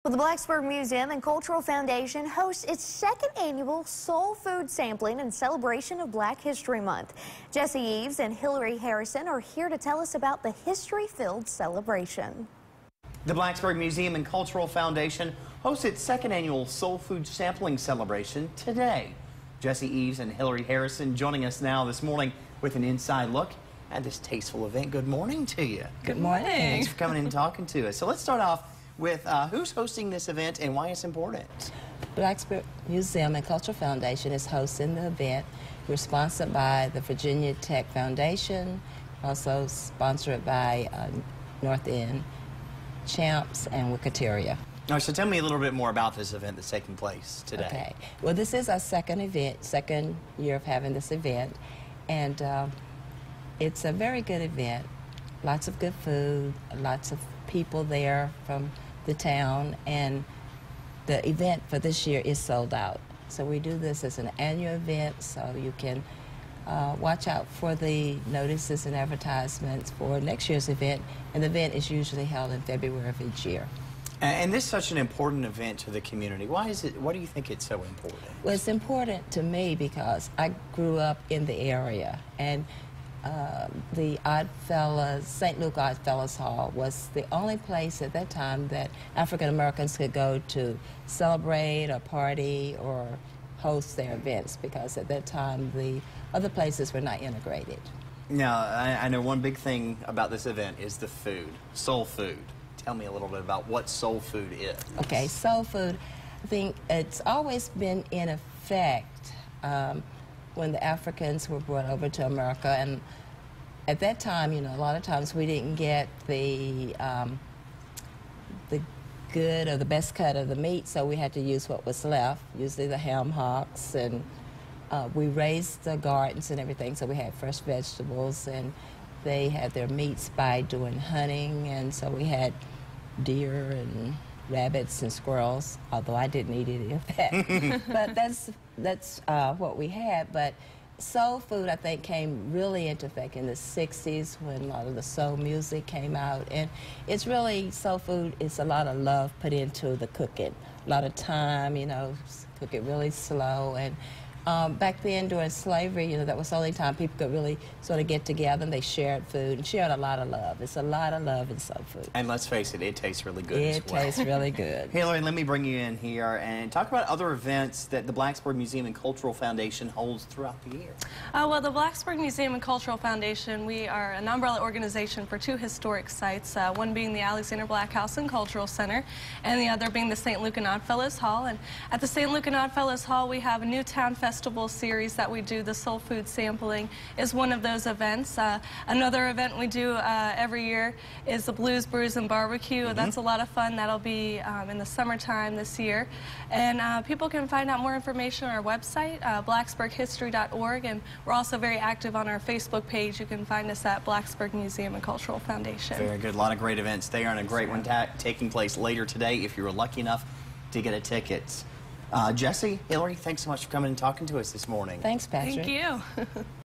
Well, the Blacksburg Museum and Cultural Foundation hosts its second annual Soul Food Sampling in celebration of Black History Month. Jesse Eves and Hillary Harrison are here to tell us about the history-filled celebration. The Blacksburg Museum and Cultural Foundation hosts its second annual Soul Food Sampling celebration today. Jesse Eves and Hillary Harrison joining us now this morning with an inside look at this tasteful event. Good morning to you. Good morning. Thanks for coming in and talking to us. So let's start off with who's hosting this event and why it's important. Blacksburg Museum and Cultural Foundation is hosting the event. We're sponsored by the Virginia Tech Foundation, also sponsored by North End, Champs, and Wicateria. All right, so tell me a little bit more about this event that's taking place today. Okay. Well, this is our second year of having this event, and it's a very good event. Lots of good food, lots of people there from the town, and the event for this year is sold out. So we do this as an annual event, so you can watch out for the notices and advertisements for next year's event, and the event is usually held in February of each year. And this is such an important event to the community. Why do you think it's so important? Well, it's important to me because I grew up in the area, and the Oddfellows, St. Luke Oddfellows Hall was the only place at that time that African Americans could go to celebrate or party or host their events, because at that time the other places were not integrated. Now, I know one big thing about this event is the food, soul food. Tell me a little bit about what soul food is. Okay, soul food, I think it's always been in effect when the Africans were brought over to America, and at that time, you know, a lot of times we didn't get the good or the best cut of the meat, so we had to use what was left, usually the ham hocks, and we raised the gardens and everything, so we had fresh vegetables, and they had their meats by doing hunting, and so we had deer and rabbits and squirrels, although I didn't eat any of that. But that's what we had. But soul food, I think, came really into effect in the 60s when a lot of the soul music came out. And it's really, soul food is a lot of love put into the cooking. A lot of time, you know, cook it really slow. And back then during slavery, you know, that was the only time people could really sort of get together, and they shared food and shared a lot of love. It's a lot of love in soul food. And let's face it, it tastes really good as well. It tastes really good. Hillary, let me bring you in here and talk about other events that the Blacksburg Museum and Cultural Foundation holds throughout the year. Well, the Blacksburg Museum and Cultural Foundation, we are an umbrella organization for two historic sites, one being the Alexander Black House and Cultural Center, and the other being the St. Luke and Oddfellows Hall. And at the St. Luke and Oddfellows Hall, we have a new town festival series that we do. The Soul Food Sampling is one of those events. Another event we do every year is the Blues, Brews, and Barbecue. That's a lot of fun. That'll be in the summertime this year. And people can find out more information on our website, blacksburghistory.org, and we're also very active on our Facebook page. You can find us at Blacksburg Museum and Cultural Foundation. Very good. A lot of great events there, and a great one taking place later today if you were lucky enough to get a ticket. Jesse, Hillary, thanks so much for coming and talking to us this morning. Thank you. Thank you.